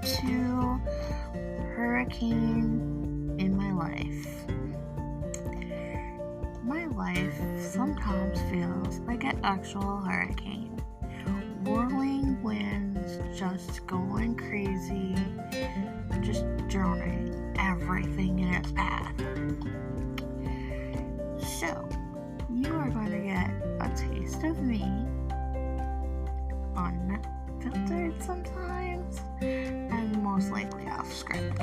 to Hurricane in My Life. My life sometimes feels like an actual hurricane. Whirling winds just going crazy, just drowning everything in its path. So, you are going to get a taste of me, unfiltered sometimes, and most likely off script.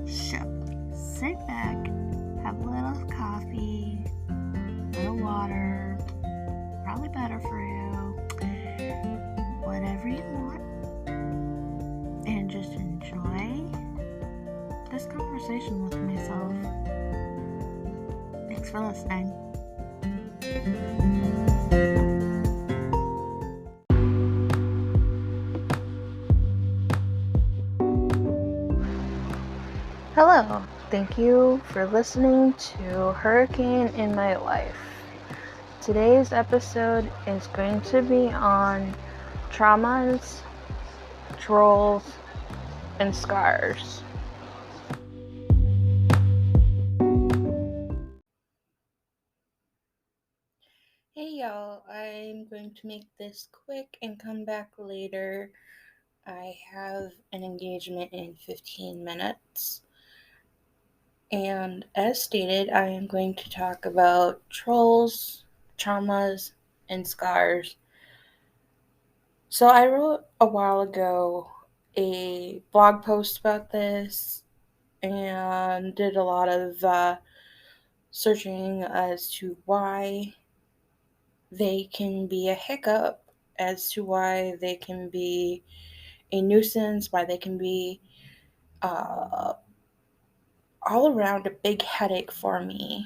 So, sit back, have a little coffee, a little water, probably better for you, whatever you want, and just enjoy this conversation with myself. Thanks for listening. Hello, thank you for listening to Hurricane in My Life. Today's episode is going to be on traumas, trolls, and scars. Hey y'all, I'm going to make this quick and come back later. I have an engagement in 15 minutes. And as stated, I am going to talk about trolls, traumas, and scars. So I wrote a while ago a blog post about this and did a lot of searching as to why they can be a hiccup, as to why they can be a nuisance, why they can be all around a big headache for me.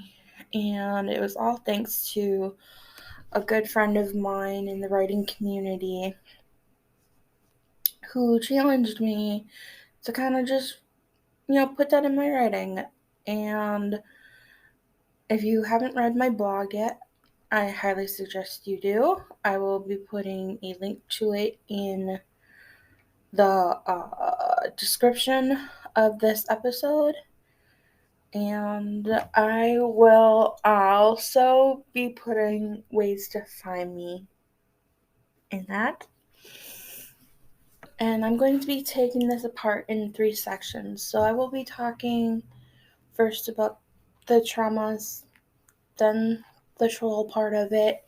And it was all thanks to a good friend of mine in the writing community who challenged me to kind of just, put that in my writing. And if you haven't read my blog yet, I highly suggest you do. I will be putting a link to it in the description of this episode. And I will also be putting ways to find me in that. And I'm going to be taking this apart in 3 sections. So I will be talking first about the traumas, then the troll part of it,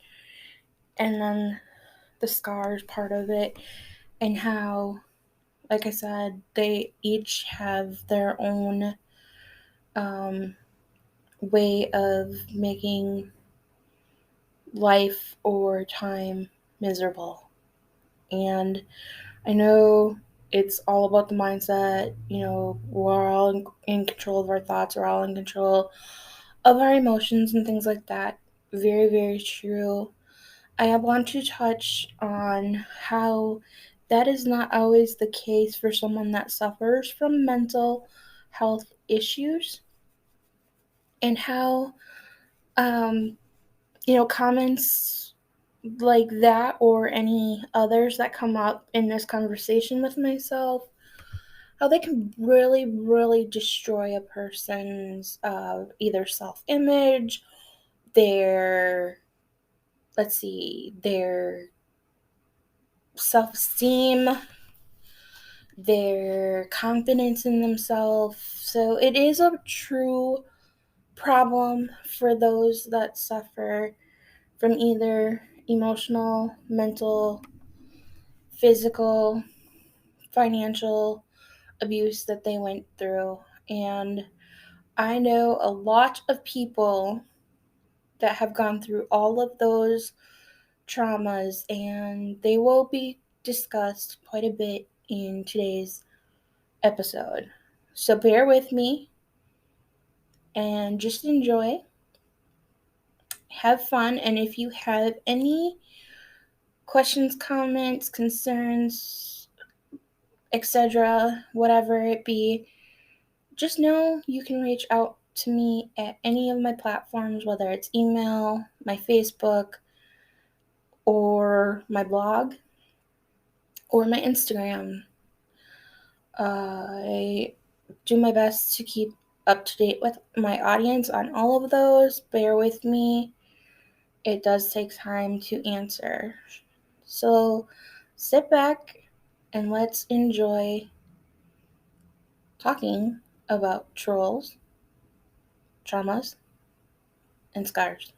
and then the scars part of it, and how, like I said, they each have their own way of making life or time miserable. And I know it's all about the mindset, we're all in control of our thoughts, we're all in control of our emotions and things like that. Very, very true. I want to touch on how that is not always the case for someone that suffers from mental health issues, and how, comments like that or any others that come up in this conversation with myself, how they can really, really destroy a person's either self-image, their self-esteem, their confidence in themselves. So it is a true problem for those that suffer from either emotional, mental, physical, financial abuse that they went through. And I know a lot of people that have gone through all of those traumas, and they will be discussed quite a bit in today's episode. So bear with me and just enjoy. Have fun, and if you have any questions, comments, concerns, etc., whatever it be, just know you can reach out to me at any of my platforms, whether it's email, my Facebook, or my blog. or my Instagram. I do my best to keep up to date with my audience on all of those. Bear with me. It does take time to answer. So sit back and let's enjoy talking about trolls, traumas, and scars.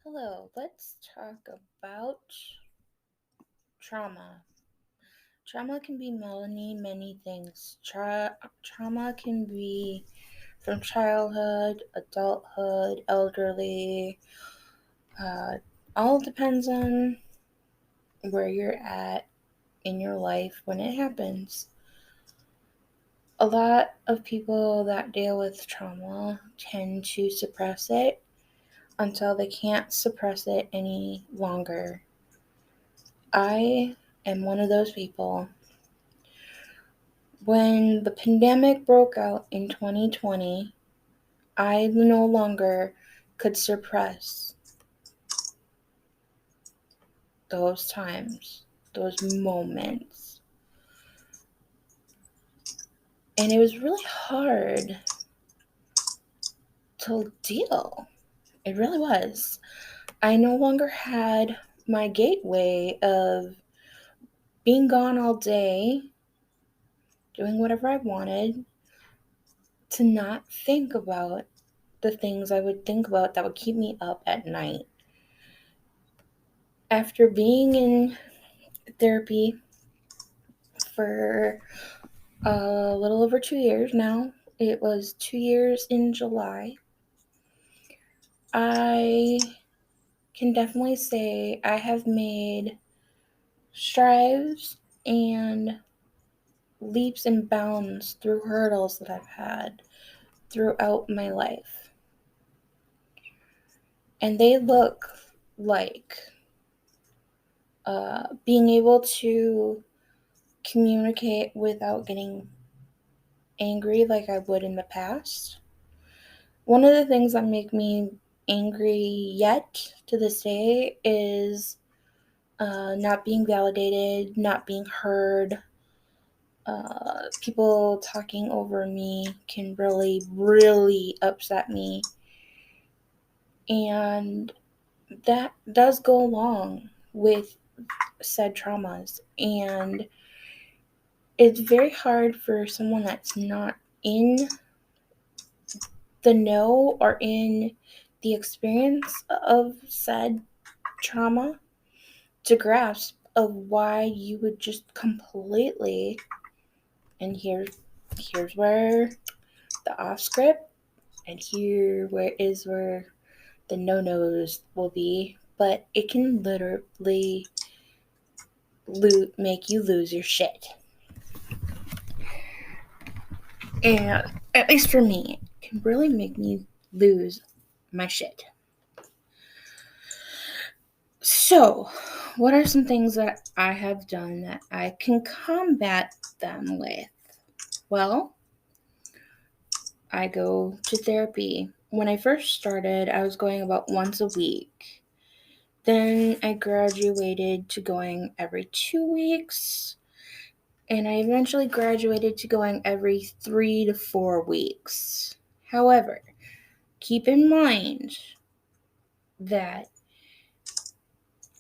Hello, let's talk about trauma. Trauma can be many things. Trauma can be from childhood, adulthood, elderly. Uh, all depends on where you're at in your life when it happens. A lot of people that deal with trauma tend to suppress it until they can't suppress it any longer. I am one of those people. When the pandemic broke out in 2020, I no longer could suppress those times, those moments. And it was really hard to deal. It really was. I no longer had my gateway of being gone all day, doing whatever I wanted, to not think about the things I would think about that would keep me up at night. After being in therapy for a little over 2 years now, it was 2 years in July, I can definitely say I have made strides and leaps and bounds through hurdles that I've had throughout my life. And they look like being able to communicate without getting angry like I would in the past. One of the things that make me angry yet to this day is not being validated, not being heard. People talking over me can really upset me. And that does go along with said traumas. And it's very hard for someone that's not in the know or in the experience of said trauma to grasp of why you would just completely, and here's where the off script, and where the no-nos will be, but it can literally make you lose your shit. And at least for me, it can really make me lose my shit. So, what are some things that I have done that I can combat them with? Well, I go to therapy. When I first started, I was going about once a week. Then I graduated to going every 2 weeks. And I eventually graduated to going every 3 to 4 weeks. However, keep in mind that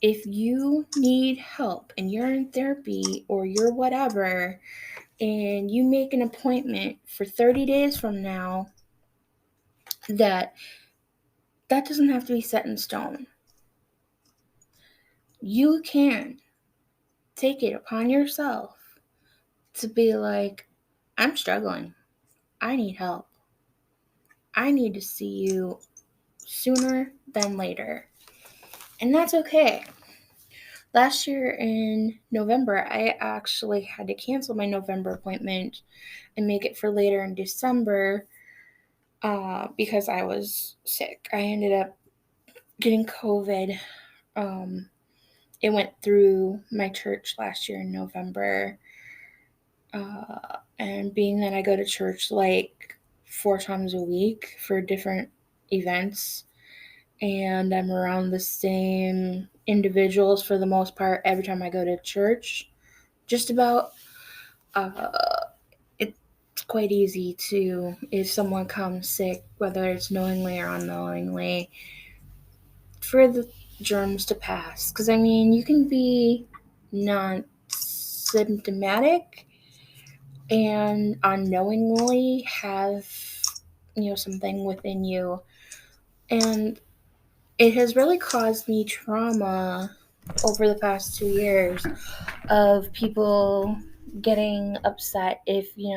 if you need help and you're in therapy or you're whatever, and you make an appointment for 30 days from now, that doesn't have to be set in stone. You can take it upon yourself to be like, I'm struggling. I need help. I need to see you sooner than later. And that's okay. Last year in November, I actually had to cancel my November appointment and make it for later in December because I was sick. I ended up getting COVID. It went through my church last year in November. And being that I go to church like 4 times a week for different events, and I'm around the same individuals for the most part every time I go to church. Just about, it's quite easy to, if someone comes sick, whether it's knowingly or unknowingly, for the germs to pass. Because, I mean, you can be non symptomatic and unknowingly have, something within you. And it has really caused me trauma over the past 2 years of people getting upset if you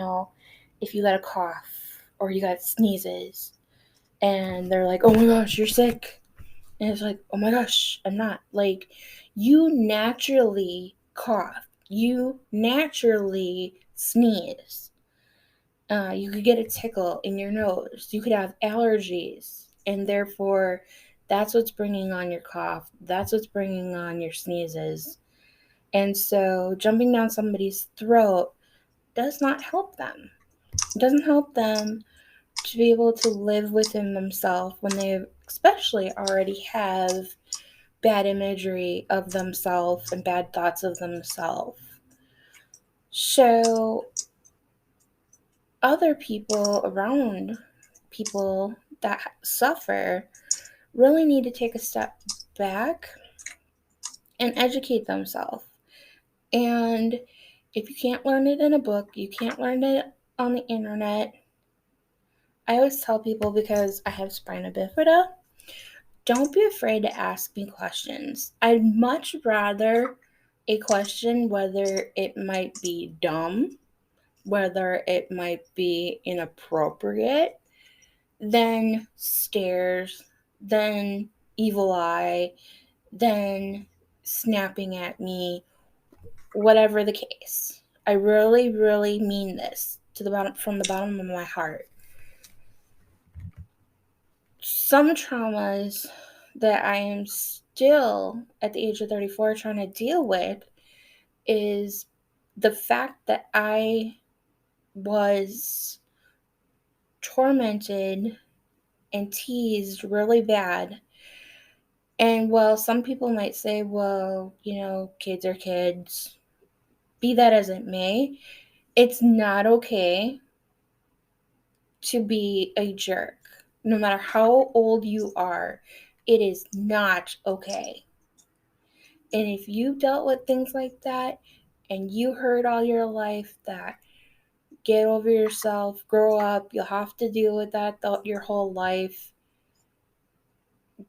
got a cough or you got sneezes and they're like, oh my gosh, you're sick. And it's like, oh my gosh, I'm not. Like, you naturally cough. You naturally sneeze. You could get a tickle in your nose. You could have allergies. And therefore, that's what's bringing on your cough. That's what's bringing on your sneezes. And so, jumping down somebody's throat does not help them. It doesn't help them to be able to live within themselves when they especially already have bad imagery of themselves and bad thoughts of themselves. So other people around people that suffer really need to take a step back and educate themselves. And if you can't learn it in a book, you can't learn it on the internet. I always tell people, because I have spina bifida, don't be afraid to ask me questions. I'd much rather a question, whether it might be dumb, whether it might be inappropriate, than stares, than evil eye, than snapping at me, whatever the case. I really, really mean this from the bottom of my heart. Some traumas that I am still at the age of 34 trying to deal with is the fact that I was tormented and teased really bad. And while some people might say, well, kids are kids, be that as it may, it's not okay to be a jerk. No matter how old you are, it is not okay. And if you dealt with things like that and you heard all your life that get over yourself, grow up, you'll have to deal with that your whole life,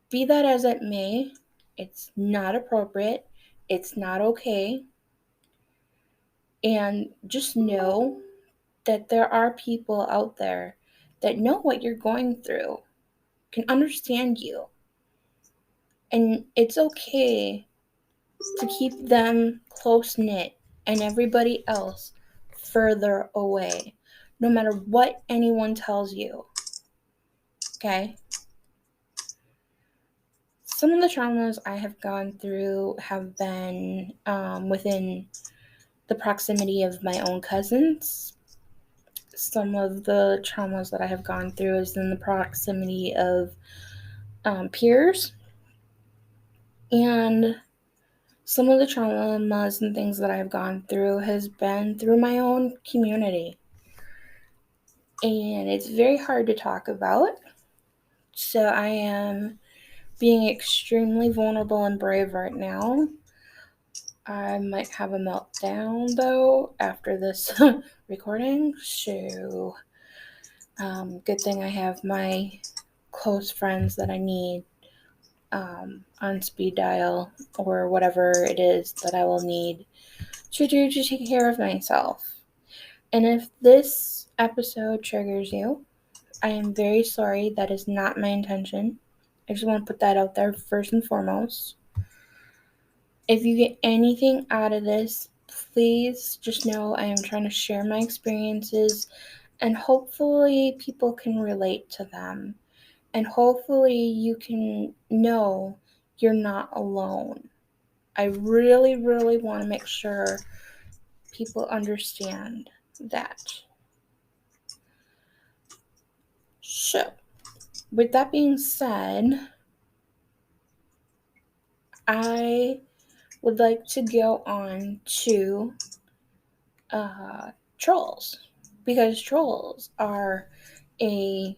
be that as it may, it's not appropriate. It's not okay. And just know that there are people out there that know what you're going through, can understand you. And it's okay to keep them close knit and everybody else further away, no matter what anyone tells you. Okay? Some of the traumas I have gone through have been within the proximity of my own cousins. Some of the traumas that I have gone through is in the proximity of peers. And some of the traumas and things that I've gone through has been through my own community. And it's very hard to talk about. So I am being extremely vulnerable and brave right now. I might have a meltdown, though, after this recording. So, good thing I have my close friends that I need on speed dial or whatever it is that I will need to do to take care of myself. And if this episode triggers you, I am very sorry. That is not my intention. I just want to put that out there first and foremost. If you get anything out of this, please just know I am trying to share my experiences, and hopefully people can relate to them. And hopefully you can know you're not alone. I really, really want to make sure people understand that. So, with that being said, I would like to go on to trolls, because trolls are a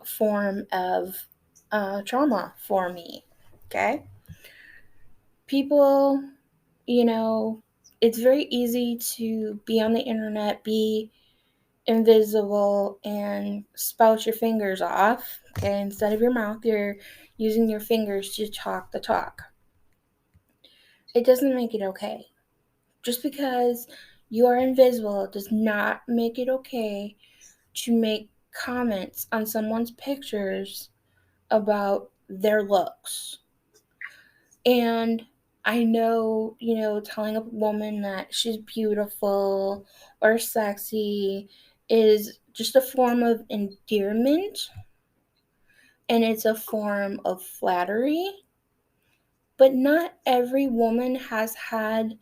form of trauma for me. Okay? People, it's very easy to be on the internet, be invisible, and spout your fingers off. Okay? Instead of your mouth, you're using your fingers to talk the talk. It doesn't make it okay. Just because you are invisible does not make it okay to make comments on someone's pictures about their looks. And I know, telling a woman that she's beautiful or sexy is just a form of endearment, and it's a form of flattery. But not every woman has had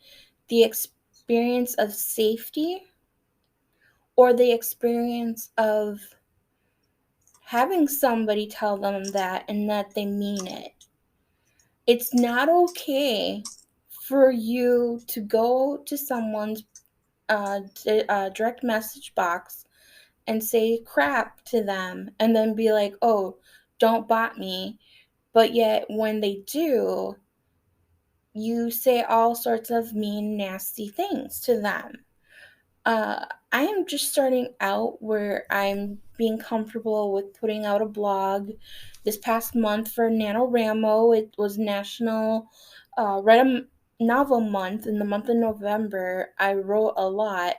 the experience of safety or the experience of having somebody tell them that and that they mean it. It's not okay for you to go to someone's direct message box and say crap to them and then be like, oh, don't bot me. But yet when they do, you say all sorts of mean, nasty things to them. I am just starting out where I'm being comfortable with putting out a blog. This past month for NaNoWriMo, it was National Write a Novel Month. In the month of November, I wrote a lot.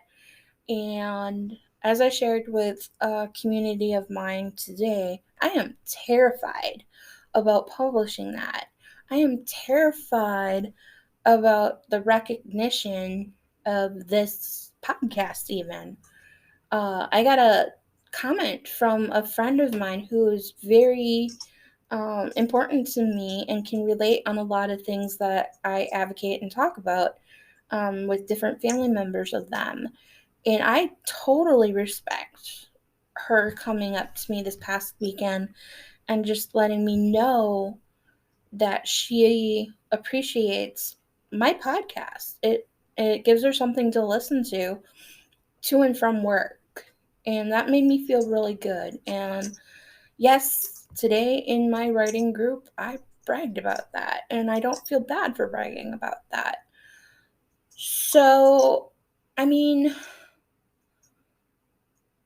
And as I shared with a community of mine today, I am terrified about publishing that. I am terrified about the recognition of this podcast, even. I got a comment from a friend of mine who is very important to me and can relate on a lot of things that I advocate and talk about with different family members of them. And I totally respect her coming up to me this past weekend and just letting me know that she appreciates my podcast. It gives her something to listen to and from work. And that made me feel really good. And yes, today in my writing group, I bragged about that. And I don't feel bad for bragging about that. So, I mean,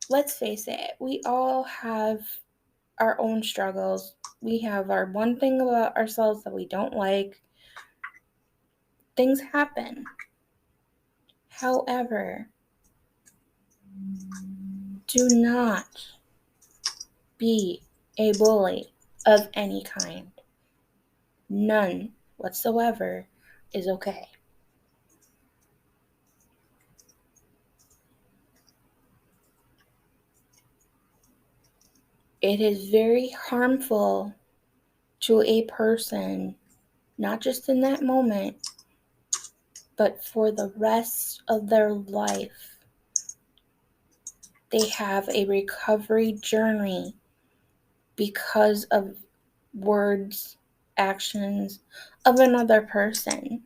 let's face it, we all have our own struggles. We have our one thing about ourselves that we don't like. Things happen. However, do not be a bully of any kind. None whatsoever is okay. It is very harmful to a person, not just in that moment, but for the rest of their life. They have a recovery journey because of words, actions of another person.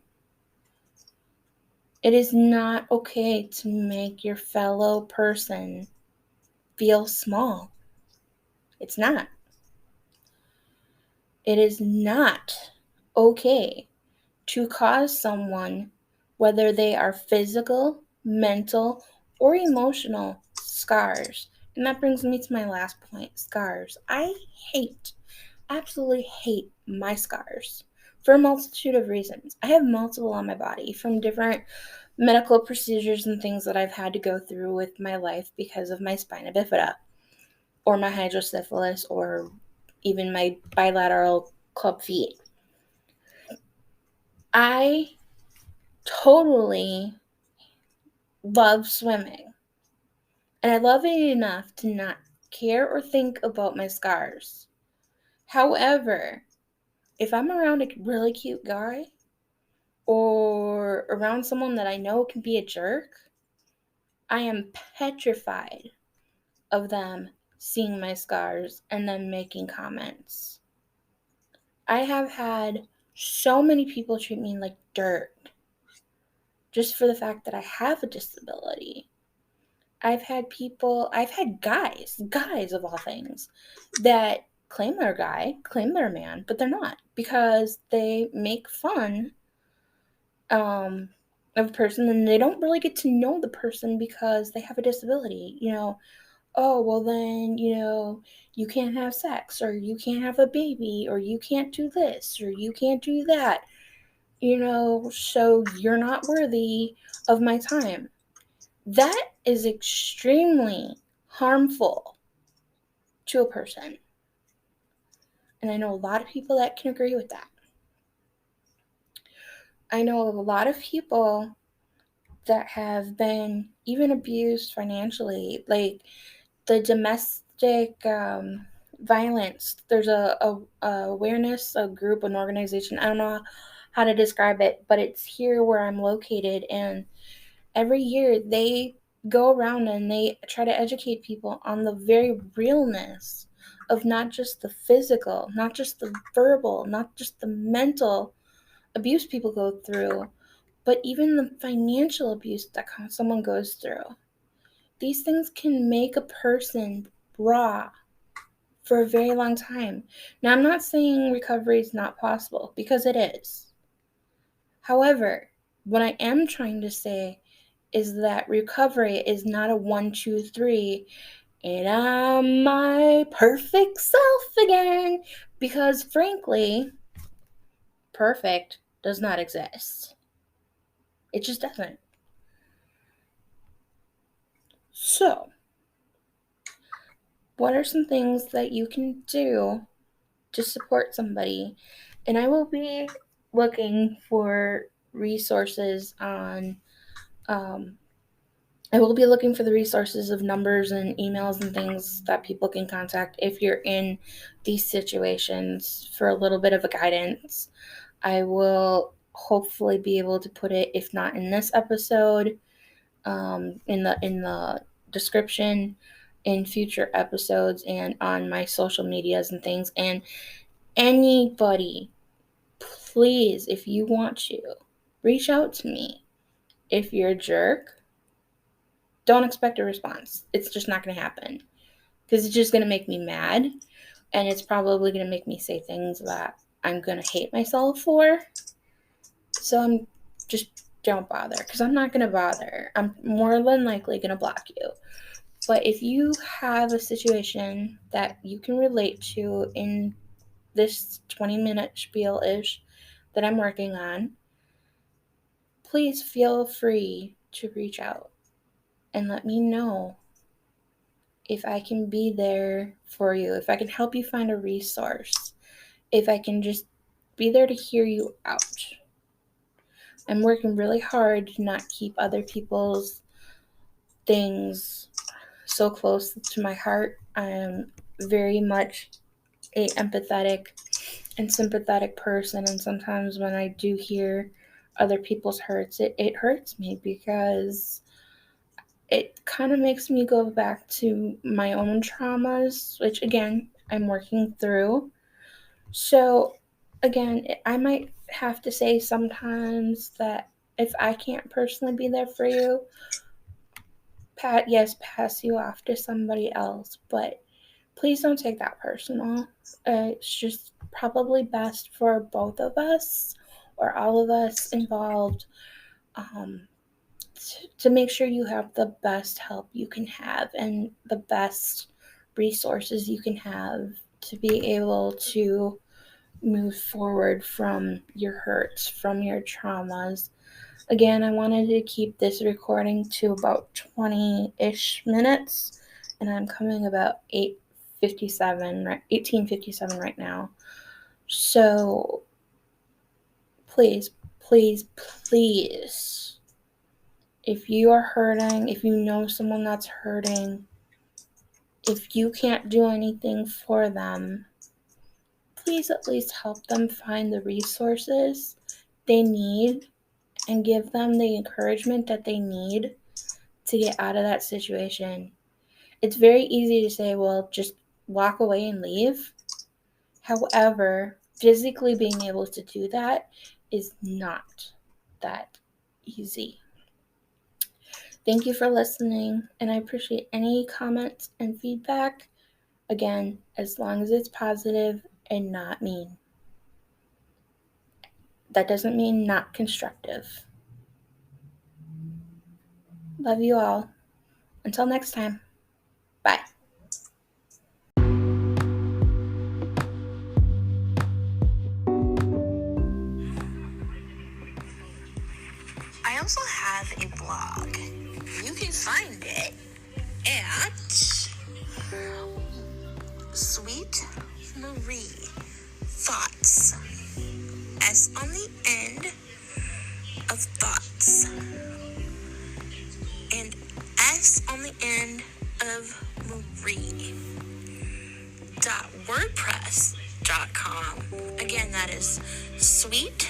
It is not okay to make your fellow person feel small. It's not. It is not okay to cause someone, whether they are physical, mental, or emotional, scars. And that brings me to my last point, scars. I absolutely hate my scars for a multitude of reasons. I have multiple on my body from different medical procedures and things that I've had to go through with my life because of my spina bifida or my hydrocephalus or even my bilateral club feet. I totally love swimming, and I love it enough to not care or think about my scars. However, if I'm around a really cute guy or around someone that I know can be a jerk, I am petrified of them seeing my scars and then making comments. I have had So many people treat me like dirt just for the fact that I have a disability. I've had guys of all things, that claim they're a guy, claim they're a man, but they're not, because they make fun of a person and they don't really get to know the person because they have a disability. Oh, well then, you can't have sex, or you can't have a baby, or you can't do this, or you can't do that, so you're not worthy of my time. That is extremely harmful to a person. And I know a lot of people that can agree with that. I know of a lot of people that have been even abused financially, like the domestic violence. There's a awareness, a group, an organization. I don't know how to describe it, but it's here where I'm located, and every year they go around and they try to educate people on the very realness of not just the physical, not just the verbal, not just the mental abuse people go through, but even the financial abuse that someone goes through. These things can make a person raw for a very long time. Now, I'm not saying recovery is not possible, because it is. However, what I am trying to say is that recovery is not a 1, 2, 3, and I'm my perfect self again. Because frankly, perfect does not exist. It just doesn't. So, what are some things that you can do to support somebody? And I will be looking for resources on I will be looking for the resources of numbers and emails and things that people can contact if you're in these situations for a little bit of a guidance. I will hopefully be able to put it, if not in this episode, in the description in future episodes and on my social medias and things. And anybody, please, if you want to, reach out to me. If you're a jerk, don't expect a response. It's just not going to happen, because it's just going to make me mad, and it's probably going to make me say things that I'm going to hate myself for. So don't bother, because I'm not going to bother. I'm more than likely going to block you. But if you have a situation that you can relate to in this 20-minute spiel-ish that I'm working on, please feel free to reach out and let me know if I can be there for you, if I can help you find a resource, if I can just be there to hear you out. I'm working really hard to not keep other people's things so close to my heart. I'm very much a empathetic and sympathetic person, and sometimes when I do hear other people's hurts, it hurts me, because it kind of makes me go back to my own traumas, which again, I'm working through. So again, I might have to say sometimes that if I can't personally be there for you, pass you off to somebody else, but please don't take that personal. It's just probably best for both of us, or all of us involved, to make sure you have the best help you can have and the best resources you can have to be able to move forward from your hurts, from your traumas. Again, I wanted to keep this recording to about 20-ish minutes, and I'm coming about 18:57 right now. So please, please, please, if you are hurting, if you know someone that's hurting, if you can't do anything for them, please at least help them find the resources they need and give them the encouragement that they need to get out of that situation. It's very easy to say, well, just walk away and leave. However, physically being able to do that is not that easy. Thank you for listening, and I appreciate any comments and feedback. Again, as long as it's positive and not mean. That doesn't mean not constructive. Love you all. Until next time. Bye. I also have a blog. You can find it at Sweet Marie Thoughts. S on the end of thoughts. And S on the end of Marie. .wordpress.com. Again, that is sweet,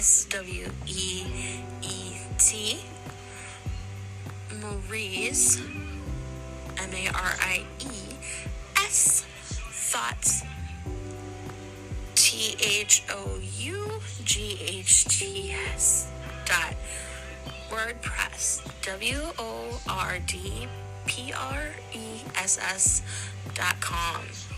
SWEET, Marie's, MARIES, thoughts, THOUGHTS, WordPress, WORDPRESS.com.